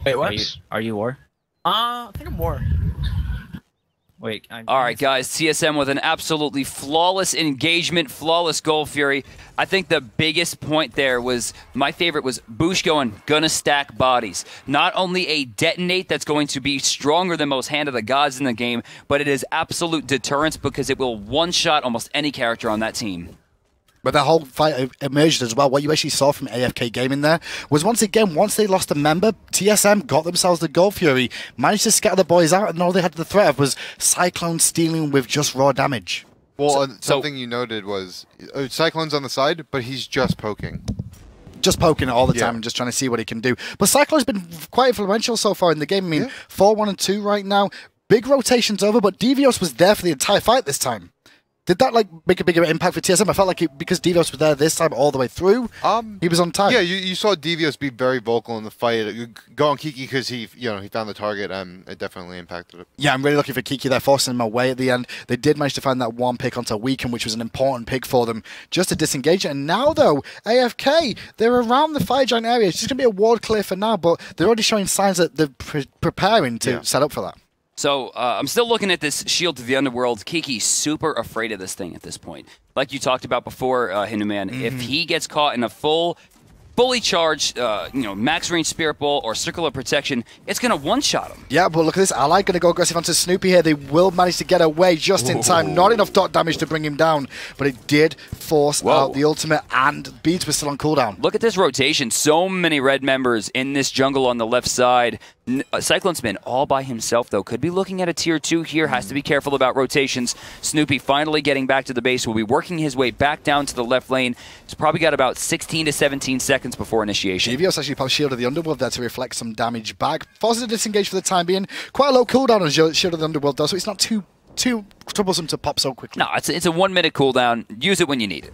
Wait, what? Are you war? I think I'm more. Wait. All right, guys. TSM with an absolutely flawless engagement, flawless goal fury. I think the biggest point there was, my favorite was Boosh gonna stack bodies. Not only a detonate that's going to be stronger than most Hand of the Gods in the game, but it is absolute deterrence because it will one-shot almost any character on that team. But that whole fight emerged as well. What you actually saw from AFK Gaming there was, once they lost a member, TSM got themselves the Gold Fury, managed to scatter the boys out, and all they had the threat of was Cyclone stealing with just raw damage. Well, something you noted was Cyclone's on the side, but he's just poking. Just poking it all the time and just trying to see what he can do. But Cyclone's been quite influential so far in the game. I mean, 4-1 and 2 right now. Big rotations over, but Devios was there for the entire fight this time. Did that make a bigger impact for TSM? I felt like because Devios was there this time all the way through, he was on time. Yeah, you saw Devios be very vocal in the fight. Go on Kiki because he found the target, and it definitely impacted it. Yeah, I'm really looking for Kiki there, forcing him away at the end. They did manage to find that one pick onto Weekend, which was an important pick for them, just to disengage it. And now, though, AFK, they're around the Fire Giant area. It's just going to be a ward clear for now, but they're already showing signs that they're preparing to set up for that. So I'm still looking at this Shield to the Underworld. Kiki's super afraid of this thing at this point. Like you talked about before, Hinduman, if he gets caught in a fully charged, max range Spirit Ball or Circle of Protection, it's going to one-shot him. Yeah, but look at this. Ally going to go aggressive onto Snoopy here. They will manage to get away just in time. Not enough dot damage to bring him down, but it did force out the ultimate, and Beats was still on cooldown. Look at this rotation. So many red members in this jungle on the left side. Cyclone's been all by himself, though. Could be looking at a tier 2 here. Has to be careful about rotations. Snoopy finally getting back to the base. Will be working his way back down to the left lane. He's probably got about 16 to 17 seconds before initiation. Devios actually pops Shield of the Underworld there to reflect some damage back. Forces a disengage for the time being. Quite a low cooldown on Shield of the Underworld, though, so it's not too troublesome to pop so quickly. No, it's a 1 minute cooldown. Use it when you need it.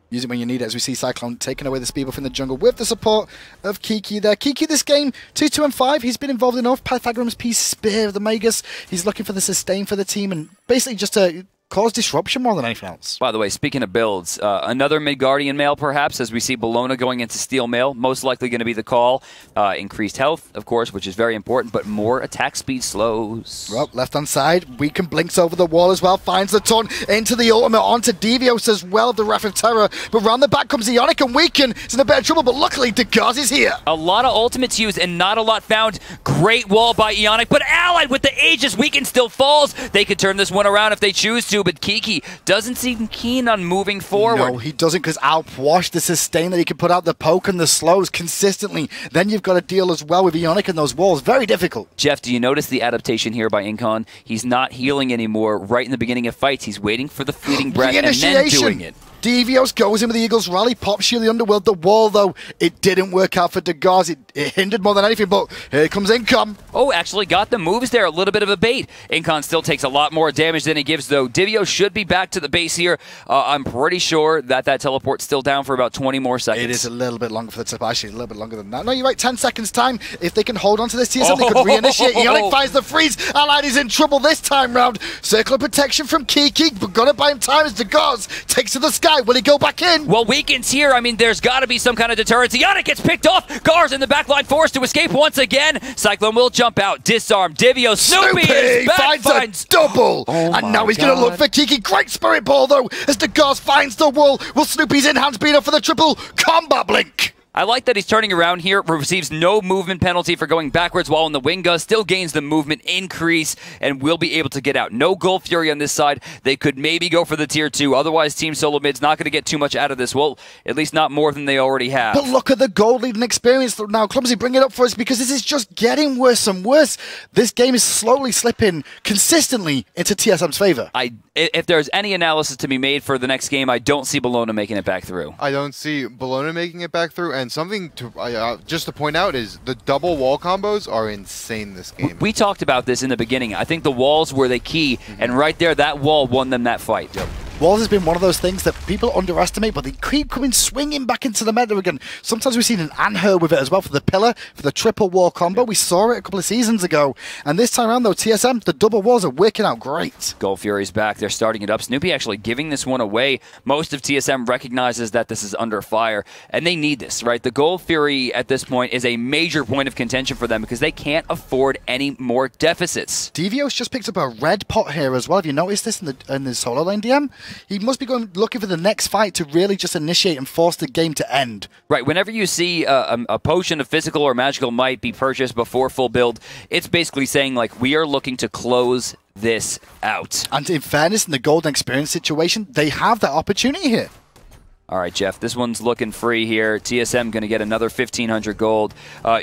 Use it when you need it, as we see Cyclone taking away the speed buff in the jungle with the support of Kiki there. Kiki this game, 2-2 and 5. He's been involved enough. Pythagorum's piece, Spear of the Magus. He's looking for the sustain for the team and basically just to cause disruption more than anything else. By the way, speaking of builds, another Midgardian mail perhaps, as we see Bologna going into Steel Mail. Most likely going to be the call. Increased health, of course, which is very important, but more attack speed slows. Well, left hand side, Weekend blinks over the wall as well, finds the ton into the ultimate, onto Devios as well, the Wrath of Terror. But round the back comes Ionic, and Weekend is in a bit of trouble, but luckily Degaz is here. A lot of ultimates used and not a lot found. Great wall by Ionic, but allied with the Aegis, Weekend still falls. They could turn this one around if they choose to, but Kiki doesn't seem keen on moving forward. No, he doesn't, because outwash the sustain that he can put out, the poke and the slows consistently. Then you've got to deal as well with Ionic and those walls. Very difficult. Jeff, do you notice the adaptation here by Incon? He's not healing anymore right in the beginning of fights. He's waiting for the fleeting breath and then doing it. Devios goes in with the Eagles Rally, pops Shield the Underworld. The wall, though, it didn't work out for Degaz. It hindered more than anything, but here comes Incon. Oh, actually got the moves there. A little bit of a bait. Incon still takes a lot more damage than he gives, though. Devios should be back to the base here. I'm pretty sure that teleport's still down for about 20 more seconds. It is a little bit longer for the tip. Actually, a little bit longer than that. No, you're right. 10 seconds time. If they can hold on to this TSM, they could reinitiate. Ionic finds the freeze. Allied is in trouble this time round. Circle of protection from Kiki, but got to buy him time as Degaz takes to the sky. guy. Will he go back in? Well, Weekend's here. I mean, there's got to be some kind of deterrence. Ionic gets picked off. Gar's in the backline, forced to escape once again. Cyclone will jump out. Disarm. Divio. Snoopy is back. Finds a double. And now he's going to look for Kiki. Great spirit ball, though, as Degars finds the wall. Will Snoopy's in-hands beat up for the triple combat blink? I like that he's turning around here, receives no movement penalty for going backwards while in the wing gun, still gains the movement increase, and will be able to get out. No Gold Fury on this side. They could maybe go for the tier 2. Otherwise, Team Solo Mid's not going to get too much out of this. Well, at least not more than they already have. But look at the gold leading experience now. Clumsy, bring it up for us because this is just getting worse and worse. This game is slowly slipping consistently into TSM's favor. If there's any analysis to be made for the next game, I don't see Bologna making it back through. I don't see Bologna making it back through, and something to just to point out is the double wall combos are insane this game. We talked about this in the beginning. I think the walls were the key, and right there, that wall won them that fight. Yep. Walls has been one of those things that people underestimate, but they keep coming swinging back into the meta again. Sometimes we've seen an Anher with it as well for the pillar, for the triple wall combo. We saw it a couple of seasons ago. And this time around, though, TSM, the double walls are working out great. Gold Fury's back. They're starting it up. Snoopy actually giving this one away. Most of TSM recognizes that this is under fire, and they need this, right? The Gold Fury at this point is a major point of contention for them because they can't afford any more deficits. Devios just picked up a red pot here as well. Have you noticed this in the solo lane, DM? He must be going looking for the next fight to really just initiate and force the game to end. Right, whenever you see a potion of physical or magical might be purchased before full build, it's basically saying, like, we are looking to close this out. And in fairness, in the golden experience situation, they have that opportunity here. All right, Jeff, this one's looking free here. TSM going to get another 1,500 gold.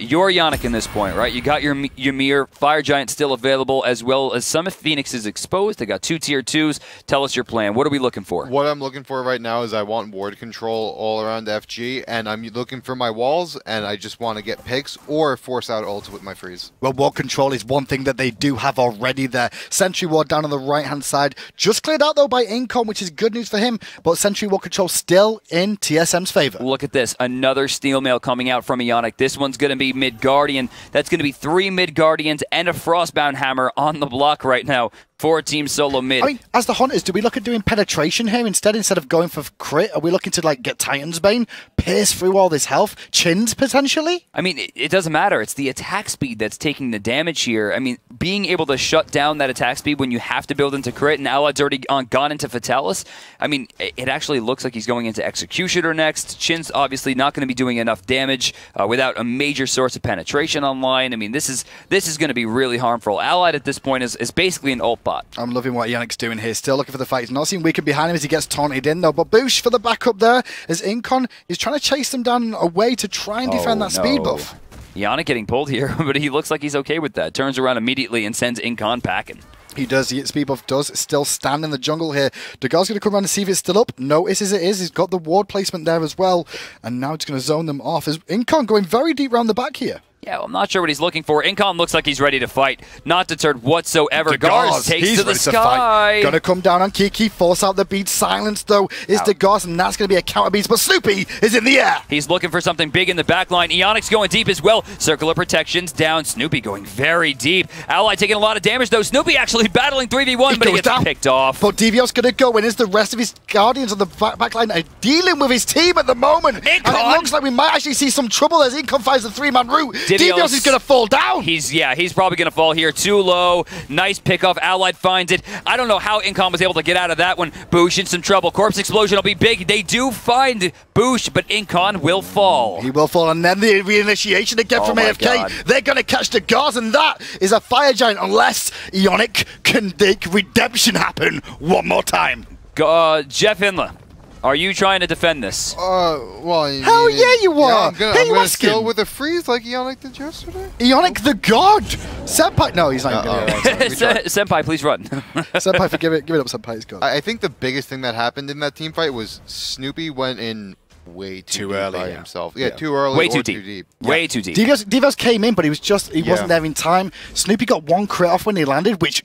You're Ionic in this point, right? You got your Ymir, Fire Giant still available, as well as Summit Phoenix is exposed. They got 2 tier 2s. Tell us your plan. What are we looking for? What I'm looking for right now is I want ward control all around FG, and I'm looking for my walls, and I just want to get picks or force out ults with my freeze. Well, ward control is one thing that they do have already there. Sentry ward down on the right-hand side. Just cleared out, though, by Incon, which is good news for him, but Sentry ward control still in TSM's favor. Look at this. Another Steel Mail coming out from Ionic. This one's going to be Mid-Guardian. That's going to be 3 Mid-Guardians and a Frostbound Hammer on the block right now for Team Solo Mid. I mean, as the Hunters, do we look at doing penetration here instead of going for crit? Are we looking to, like, get Titan's Bane, pierce through all this health, chins potentially? I mean, it doesn't matter. It's the attack speed that's taking the damage here. I mean, being able to shut down that attack speed when you have to build into crit and Allied's already gone into Fatalis, I mean, it actually looks like he's going into Executioner next. Chin's obviously not going to be doing enough damage without a major source of penetration online. I mean, this is going to be really harmful. Allied at this point is basically an ult bot. I'm loving what Ionic's doing here. Still looking for the fight. He's not seen Weekend behind him as he gets taunted in, though. But Boosh for the backup there as Incon is trying to chase them down away to try and defend that speed buff. Ionic getting pulled here, but he looks like he's okay with that. Turns around immediately and sends Incon packing. He does. The speed buff does still stand in the jungle here. Degar's going to come around and see if it's still up. Notices it is. He's got the ward placement there as well. And now it's going to zone them off. As Incon going very deep around the back here. Yeah, well, I'm not sure what he's looking for. Incon looks like he's ready to fight. Not deterred whatsoever. Gars takes to the sky. Gonna come down on Kiki, force out the beat. Silence, though, is Degars, and that's gonna be a counter beat. But Snoopy is in the air. He's looking for something big in the back line. Ionic's going deep as well. Circle of protections down. Snoopy going very deep. Ally taking a lot of damage, though. Snoopy actually battling 3v1, but he gets picked off. But Devios gonna go in as the rest of his Guardians on the back line are dealing with his team at the moment. Incon. And it looks like we might actually see some trouble as Incon finds the 3-man route. Devios is gonna fall down. He's probably going to fall here. Too low. Nice pickoff. Allied finds it. I don't know how Incon was able to get out of that one. Boosh in some trouble. Corpse Explosion will be big. They do find Boosh, but Incon will fall. He will fall, and then the reinitiation again from AFK. God. They're going to catch the Gars, and that is a Fire Giant unless Ionic can make redemption happen one more time. Jeff Inla. Are you trying to defend this? Well, hell yeah, you are. Yeah, I'm gonna steal with a freeze like Ionic did yesterday. Ionic the God, Senpai. No, he's not. Senpai, please run. Senpai, give it up, Senpai. He's gone. I think the biggest thing that happened in that team fight was Snoopy went in way too early by himself. Yeah, too early. Way too deep. Way too deep. Devos came in, but he wasn't there in time. Snoopy got one crit off when he landed, which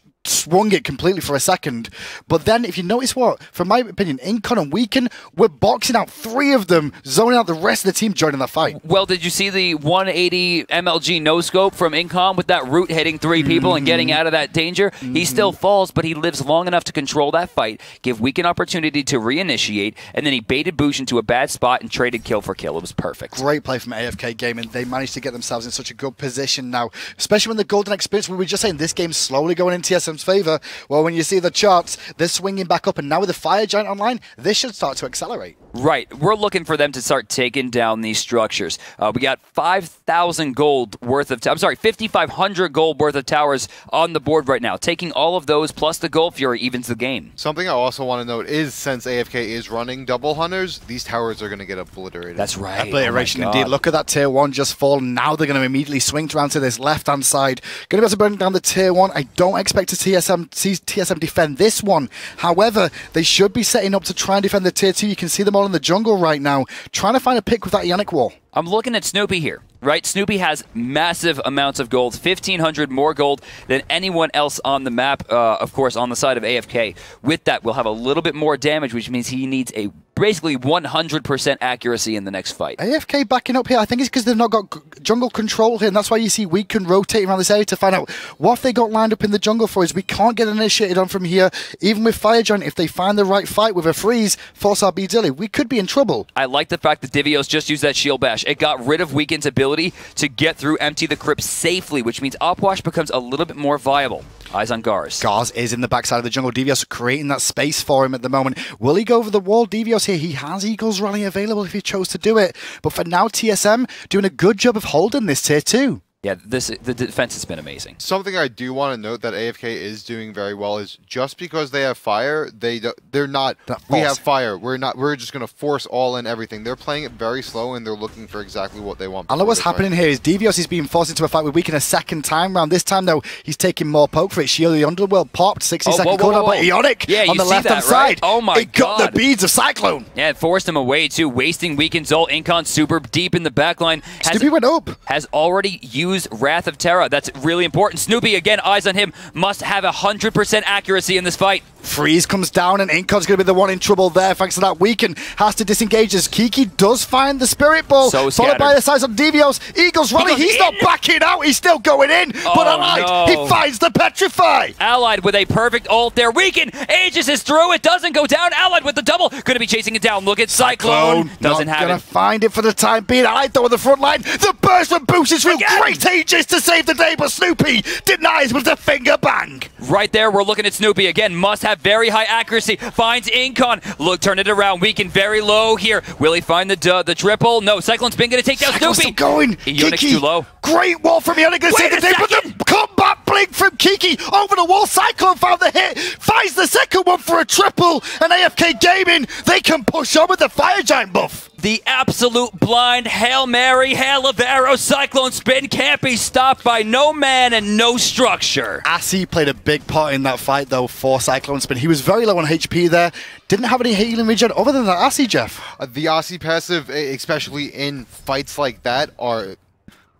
swung it completely for a second. But then, if you notice what, from my opinion, Incon and Weaken were boxing out 3 of them, zoning out the rest of the team joining that fight. Well, did you see the 180 MLG no-scope from Incon with that root hitting 3 people and getting out of that danger? He still falls, but he lives long enough to control that fight, give Weaken opportunity to reinitiate, and then he baited Boosh into a bad spot and traded kill for kill. It was perfect. Great play from AFK Gaming. They managed to get themselves in such a good position now, especially when the Golden Experience, we were just saying this game's slowly going in TSM's favor. Well, when you see the charts, they're swinging back up, and now with the Fire Giant online, this should start to accelerate. Right. We're looking for them to start taking down these structures. We got 5,000 gold worth of... I'm sorry, 5,500 gold worth of towers on the board right now. Taking all of those plus the Gold Fury evens the game. Something I also want to note is, since AFK is running double hunters, these towers are going to get obliterated. That's right. Obliteration indeed. Look at that tier 1 just fall. Now they're going to immediately swing around to this left-hand side. Going to be able to bring down the tier 1. I don't expect to see TSM defend this one. However, they should be setting up to try and defend the tier 2. You can see them all in the jungle right now, trying to find a pick with that Ionic wall. I'm looking at Snoopy here, right? Snoopy has massive amounts of gold, 1,500 more gold than anyone else on the map, of course, on the side of AFK. With that, we'll have a little bit more damage, which means he needs a basically 100% accuracy in the next fight. AFK backing up here. I think it's because they've not got jungle control here, and that's why you see Weaken rotating around this area to find out what have they got lined up in the jungle for us. We can't get initiated on from here. Even with Fire Giant, if they find the right fight with a freeze, force our B Dilly, we could be in trouble. I like the fact that Divios just used that shield bash. It got rid of Weaken's ability to get through Empty the Crypt safely, which means Opwash becomes a little bit more viable. Eyes on Gars. Gars is in the backside of the jungle. Devios creating that space for him at the moment. Will he go over the wall? Devios here. He has Eagle's Rally available if he chose to do it. But for now, TSM doing a good job of holding this tier 2. Yeah, the defense has been amazing. Something I do want to note that AFK is doing very well is just because they have fire, they're not. We have fire. We're just going to force all in everything. They're playing it very slow and they're looking for exactly what they want. I know what's happening here is Devios is being forced into a fight with Weaken a second time round. This time though, he's taking more poke for it. Shield of the Underworld popped. 60-second cooldown by Ionic on the left hand side. Oh my god! It got the beads of Cyclone. Yeah, it forced him away too, wasting Weaken's ult. Incon super deep in the backline. Snoopy went up. Has already used Wrath of Terra. That's really important. Snoopy, again, eyes on him, must have 100% accuracy in this fight. Freeze comes down and Incon's going to be the one in trouble there. Thanks to that, Weaken has to disengage as Kiki does find the Spirit Ball. So followed by the size of Devios. Eagles Rally, he's not backing out. He's still going in. But Allied, he finds the Petrify. Allied with a perfect ult there. Weaken ages his through. It doesn't go down. Allied with the double. Going to be chasing it down. Look at Cyclone. Doesn't have it. Not going to find it for the time being. Allied though on the front line. The burst from Boosh is through. Great ages to save the day, but Snoopy denies with the finger bang. Right there, we're looking at Snoopy again. Must have very high accuracy. Finds Incon. Look, turn it around. Weaken very low here. Will he find the triple? No. Cyclone's been going to take down Snoopy. Still going. Ionic's too low. Great wall from Ionic. Going to save the day, but the combat blink from Kiki over the wall. Cyclone found the hit. Finds the second one for a triple. And AFK Gaming, they can push on with the Fire Giant buff. The absolute blind Hail Mary, Hail of Arrows, Cyclone spin can't be stopped by no man and no structure. Asi played a big part in that fight, though, for Cyclone spin. He was very low on HP there. Didn't have any healing regen other than that Asi, Jeff. The Asi passive, especially in fights like that, are...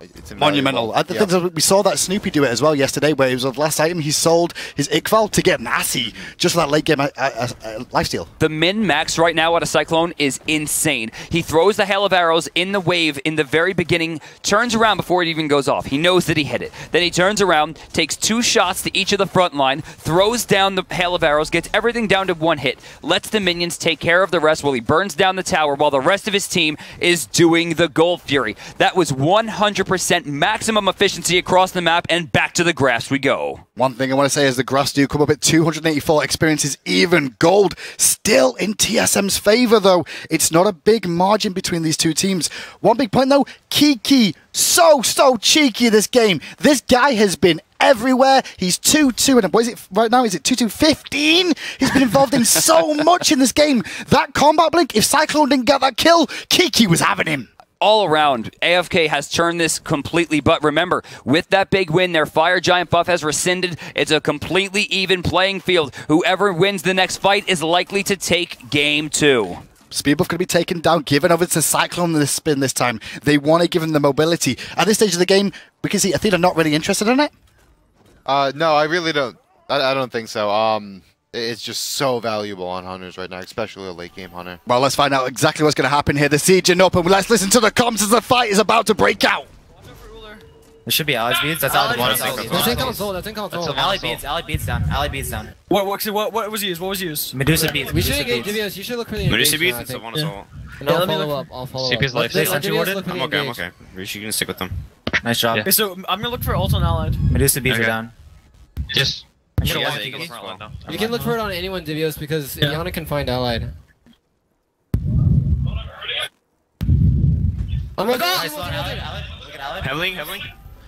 It's monumental. We saw that Snoopy do it as well yesterday, where it was the last item he sold his Iqval to get an Asi just for that late game lifesteal. The min-max right now out of Cyclone is insane. He throws the Hail of Arrows in the wave in the very beginning, turns around before it even goes off. He knows that he hit it. Then he turns around, takes 2 shots to each of the front line, throws down the Hail of Arrows, gets everything down to 1 hit, lets the minions take care of the rest while he burns down the tower while the rest of his team is doing the Gold Fury. That was 100% maximum efficiency across the map, and back to the graphs we go. One thing I want to say is the graphs do come up at 284 experiences, even gold. Still in TSM's favor, though. It's not a big margin between these two teams. One big point, though, Kiki, so cheeky this game. This guy has been everywhere. He's 2-2, and what is it right now? Is it 2-2-15? He's been involved in so much in this game. That combat blink, if Cyclone didn't get that kill, Kiki was having him. All around, AFK has turned this completely, but remember, with that big win, their Fire Giant buff has rescinded. It's a completely even playing field. Whoever wins the next fight is likely to take game 2. Speed buff going to be taken down, given over to Cyclone in this spin this time. They want to give him the mobility. At this stage of the game, we can see Athena not really interested in it. No, I really don't I don't think so. It's just so valuable on hunters right now, especially a late game hunter. Well, let's find out exactly what's going to happen here. The siege and open. Let's listen to the comms as the fight is about to break out. There should be allies beads. That's allies beads. That's in console. That's in console. Ally beads down. Ally beads down. What was used? What was used? Medusa beads. We should engage Divios. You should look for the Medusa engage. beats. It's a one assault. And I'll let me follow look. up. I'll follow CP's up. life. Let Sentry Divios warded? look for the I'm okay. I'm engage. okay. Rishi, you can stick with them. Nice job. Okay, so I'm gonna look for ult on allied. Medusa beads are Okay. down. Just. I'm She gonna has walk Eagles Kiki. for one, though. You can look for it on anyone, Divios, because Yeah. Iana can find allied. Oh my god! Nice one, Allied. Look at Allied. Heavily.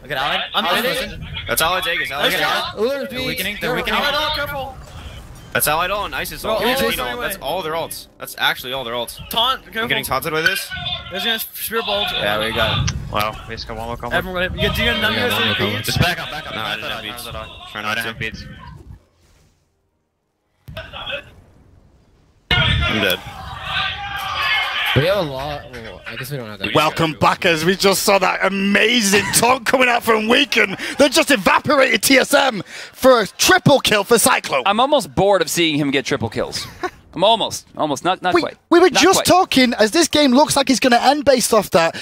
Look at Allied. I'm Allied, hitting. listen. That's allied Aegis. Look Allied at Aegis. Allied. Ullr's They're beat. weakening. They're weakening. Allied, careful. That's allied all. Nice is all. Bro, That's all all. That's all their ults. That's actually all their ults. Taunt, careful. I'm getting taunted by this. There's gonna spear bolt. Yeah, we got it. Wow. We just got one more combo. Everyone, do you get none of yours in beads? Just back up. No, I didn't have beats. Try I not don't to. have beats. I'm dead. We have a lot. Well, I guess we don't have that. Welcome back, as we just saw that amazing taunt coming out from Weaken that just evaporated TSM for a triple kill for Cyclo. I'm almost bored of seeing him get triple kills. I'm almost, not quite. We were Not just quite. talking, as this game looks like it's going to end based off that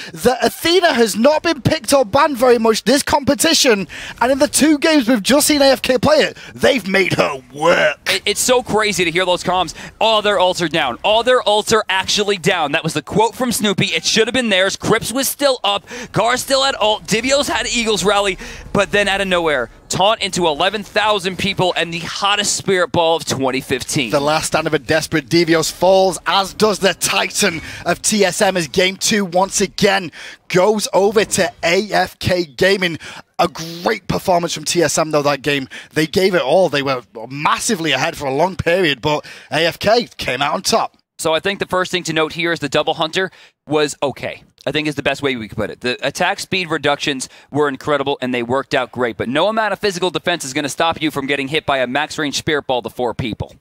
Athena has not been picked or banned very much this competition, and in the 2 games we've just seen AFK play it, they've made her work. It's so crazy to hear those comms. All their ults are down. All their ults are actually down. That was the quote from Snoopy. It should have been theirs. Crips was still up. Gar still had ult. Divios had Eagles rally. But then out of nowhere, taunt into 11,000 people and the hottest spirit ball of 2015. The last stand of a desperate Devios falls, as does the Titan of TSM, as Game 2 once again goes over to AFK Gaming. A great performance from TSM, though, that game. They gave it all. They were massively ahead for a long period, but AFK came out on top. So I think the first thing to note here is the double hunter was okay. I think is the best way we could put it. The attack speed reductions were incredible, and they worked out great. But no amount of physical defense is going to stop you from getting hit by a max-range spirit ball to 4 people.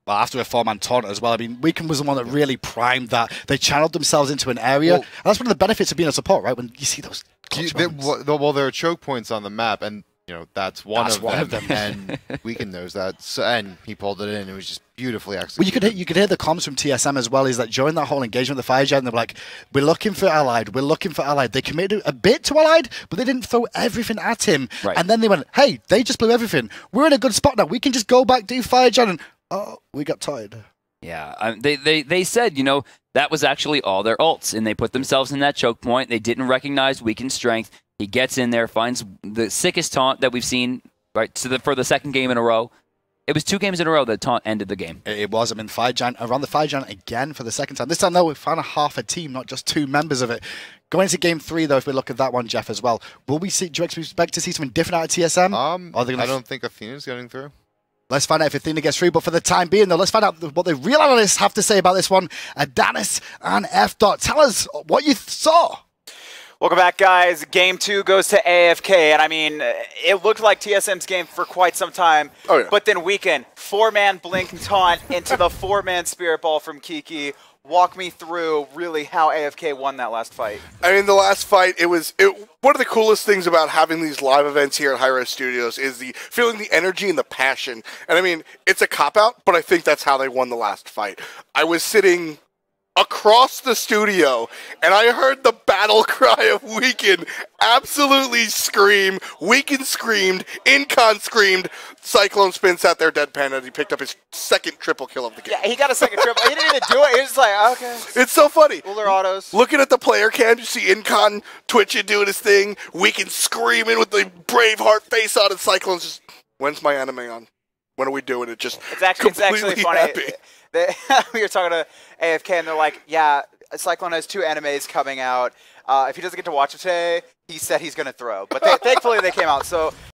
Well, after a 4-man taunt as well. I mean, Weaken was the one that really primed that. They channeled themselves into an area. Well, and that's one of the benefits of being a support, right? When you see those clutch moments. Well, there are choke points on the map, and that's one of them. And Weaken knows that, so, and he pulled it in. It was just beautifully Well, executed. you could hear the comms from TSM as well. Is that during that whole engagement with the Fire Giant, they were like, "We're looking for Allied. We're looking for Allied." They committed a bit to Allied, but they didn't throw everything at him. Right. And then they went, "Hey, they just blew everything. We're in a good spot now. We can just go back, do Fire Giant." And oh, we got tired. Yeah, they said, that was actually all their ults, and they put themselves in that choke point. They didn't recognize Weaken's strength. He gets in there, finds the sickest taunt that we've seen, right, for the second game in a row. It was 2 games in a row that taunt ended the game. It was. I mean, Fire Giant around the Fire Giant again for the second time. This time, though, we found a half a team, not just 2 members of it. Going into Game 3, though, if we look at that one, Jeff, as well, will we see? Do you expect to see something different out of TSM? Or are they gonna I don't think Athena's getting through. Let's find out if Athena gets through, but for the time being, though, let's find out what the real analysts have to say about this one. Adanis and F. Tell us what you saw. Welcome back, guys. Game 2 goes to AFK, and I mean, it looked like TSM's game for quite some time. Oh, yeah. But then Weaken, 4-man blink taunt into the 4-man spirit ball from Kiki. Walk me through really how AFK won that last fight. I mean, the last fight, one of the coolest things about having these live events here at Hi-Res Studios is the feeling the energy and the passion. And I mean, it's a cop-out, but I think that's how they won the last fight. I was sitting across the studio, and I heard the battle cry of Weaken absolutely scream. Weaken screamed, Incon screamed, Cyclone Spin sat there deadpan, and he picked up his second triple kill of the game. Yeah, he got a second triple. He didn't even do it. He was just like, okay. It's so funny. Uller autos. Looking at the player cam, you see Incon twitching, doing his thing, Weaken screaming with the Braveheart face on, and Cyclone's just, when's my anime on? When are we doing it? Just It's actually completely funny. happy. We were talking to AFK, and they're like, yeah, Cyclone has 2 animes coming out. If he doesn't get to watch it today, he said he's going to throw. But thankfully, they came out. So